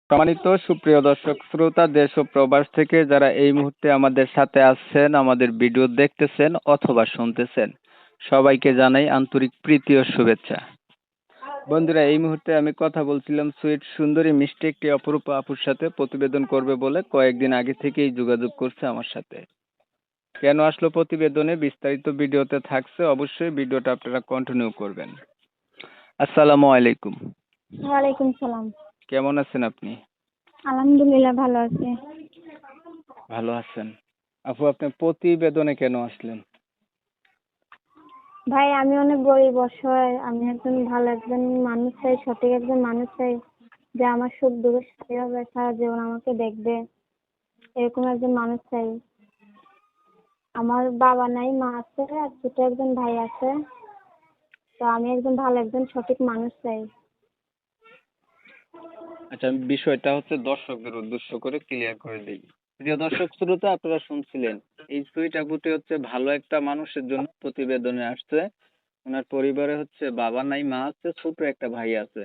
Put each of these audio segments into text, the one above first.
সম্মানিত সুপ্রিয় দর্শক শ্রোতা দেশ ও প্রবাস থেকে যারা এই মুহূর্তে আমাদের সাথে আছেন, আমাদের ভিডিও দেখতেছেন অথবা শুনতেছেন, সবাইকে জানাই আন্তরিক প্রীতি ও শুভেচ্ছা। বন্ধুরা, এই মুহূর্তে আমি কথা বলছিলাম সুইট সুন্দরী মিষ্টি একটি অপরূপ আপুর সাথে, প্রতিবেদন করবে বলে কয়েকদিন আগে থেকেই যোগাযোগ করছে আমার সাথে। কেন আসলো প্রতিবেদনে বিস্তারিত ভিডিওতে থাকছে, অবশ্যই ভিডিওটা আপনারা কন্টিনিউ করবেন। আসসালামু আলাইকুম। ওয়ালাইকুম সালাম। কেমন আছেন আপনি? আলহামদুলিল্লাহ ভালো আছি। ভালো আছেন। আপু, আপনি প্রতিবেদনে কেন আসলেন? ভাই আমি অনেক গরিব অসহায়, আমি একজন মানুষ চাই, সঠিক একজন মানুষ চাই যে আমার সুখ দুঃখের সাথে হবে, সারা জীবন আমাকে দেখবে, এরকম একজন মানুষ চাই। আমার বাবা নাই, মা আছে আর ছোট একজন ভাই আছে। তো আমি একজন সঠিক মানুষ চাই। আচ্ছা, বিষয়টা হচ্ছে দর্শকদের উদ্দেশ্য করে ক্লিয়ার করে দিই। প্রিয় দর্শক শ্রোতা, আপনারা শুনছিলেন এই সুইট আপুটি হচ্ছে ভালো একটা মানুষের জন্য প্রতিবেদনে আসছে। ওনার পরিবারে হচ্ছে বাবা নাই, মা আছে, ছোট একটা ভাই আছে।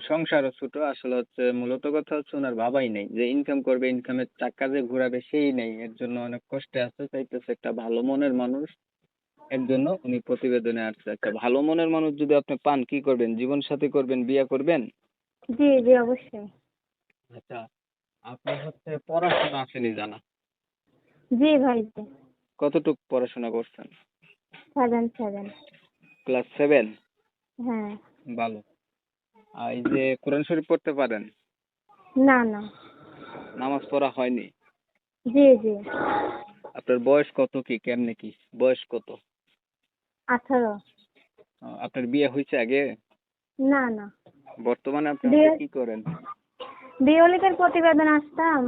সংসারও ছোট। আসলে হচ্ছে মূলত কথা হচ্ছে ওনার বাবাই নেই, যে ইনকাম করবে, ইনকামের টাকা যে ঘুরাবে সেই নেই। এর জন্য অনেক কষ্টে আছে, চাইতেছে একটা ভালো মনের মানুষ। এর জন্য উনি প্রতিবেদনে আসছে। একটা ভালো মনের মানুষ যদি আপনি পান, কি করবেন? জীবন সাথী করবেন, বিয়ে করবেন? জি জি অবশ্যই। আচ্ছা, আপনার হচ্ছে পড়াশোনা আসেনি জানা? জি ভাই জি। কতটুকু পড়াশোনা করছেন? 7 ক্লাস 7? হ্যাঁ। ভালো। আর এই যে কোরআন শরীফ পড়তে পারেন? না না। নামাজ পড়া হয়নি? জি জি। আপনার বয়স কত, কি কেমনে কি বয়স কত? 18। আপনার বিয়ে হয়েছে আগে? না না। বর্তমানে আপনি হচ্ছে বিয়ে কি করেন? বিয়লিকের প্রতিবেদন আসতাম।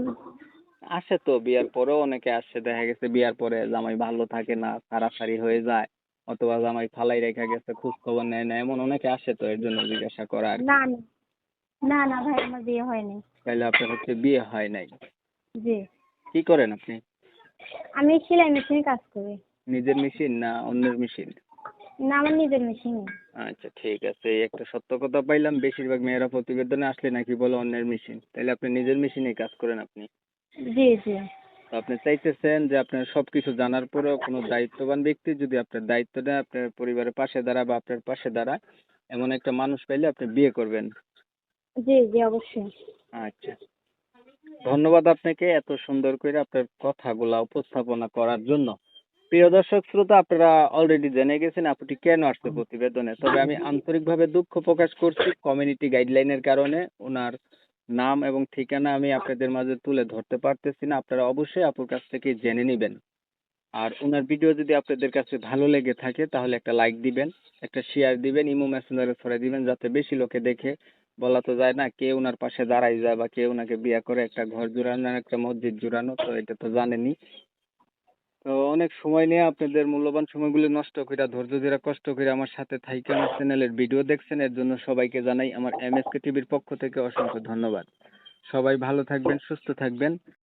আসে তো, বিয়ার পরেও অনেকে আসে, দেখা গেছে বিয়ার পরে জামাই ভালো থাকে না, ছাড়াছাড়ি হয়ে যায়, অথবা জামাই ফালাই রেখা গেছে, খোঁজ খবর নেয় না, এমন অনেকে আসে, তো এর জন্য জিজ্ঞাসা করা আর কি। না না। না না ভাই আমার বিয়ে হয়নি। তাহলে আপনার হচ্ছে বিয়ে হয় নাই? জি। কি করেন আপনি? আমি সেলাই মেশিনে কাজ করি। নিজের মেশিন না অন্যের মেশিন? না আমার নিজের মেশিনে। আচ্ছা, ঠিক আছে। এই একটা সত্য কথা পাইলাম, বেশিরভাগ মেয়েরা প্রতিবেদনে আসলে নাকি বলে অন্যের মেশিন। তাহলে আপনি নিজের মেশিনে কাজ করেন আপনি? জি জি। তো আপনি চাইতেছেন যে আপনার সবকিছু জানার পরেও কোনো দায়িত্ববান ব্যক্তি যদি আপনার দায়িত্ব নেয়, আপনার পরিবারের পাশে দাঁড়া বা আপনার পাশে দাঁড়ায়, এমন একটা মানুষ পাইলে আপনি বিয়ে করবেন। জি জি অবশ্যই। আচ্ছা, ধন্যবাদ আপনাকে এত সুন্দর করে আপনার কথাগুলা উপস্থাপনা করার জন্য। প্রিয় দর্শক শ্রোতা, আপনারা অলরেডি জেনে গেছেন আপুটি কেন আসছে প্রতিবেদনে। তবে আমি আন্তরিকভাবে দুঃখ প্রকাশ করছি, কমিউনিটি গাইডলাইনের কারণে ওনার নাম এবং ঠিকানা আমি আপনাদের মাঝে তুলে ধরতে পারতেছি না। আপনারা অবশ্যই আপুর কাছ থেকে জেনে নেবেন। আর ওনার ভিডিও যদি আপনাদের কাছে ভালো লেগে থাকে তাহলে একটা লাইক দিবেন, একটা শেয়ার দিবেন, ইমো মেসেঞ্জারে ছড়াই দিবেন, যাতে বেশি লোকে দেখে। বলা তো যায় না কে ওনার পাশে দাঁড়াই যায় বা কে ওনাকে বিয়ে করে, একটা ঘর জুড়ানো আর একটা মসজিদ জুড়ানো, তো এটা তো জানেনই। তো অনেক সময় নিয়ে আপনাদের মূল্যবান সময়গুলো নষ্ট করে, ধৈর্য ধরে কষ্ট করে আমার সাথে থাইকে আমার চ্যানেলের ভিডিও দেখছেন, এর জন্য সবাইকে জানাই আমার এমএসকে টিভির পক্ষ থেকে অসংখ্য ধন্যবাদ। সবাই ভালো থাকবেন, সুস্থ থাকবেন।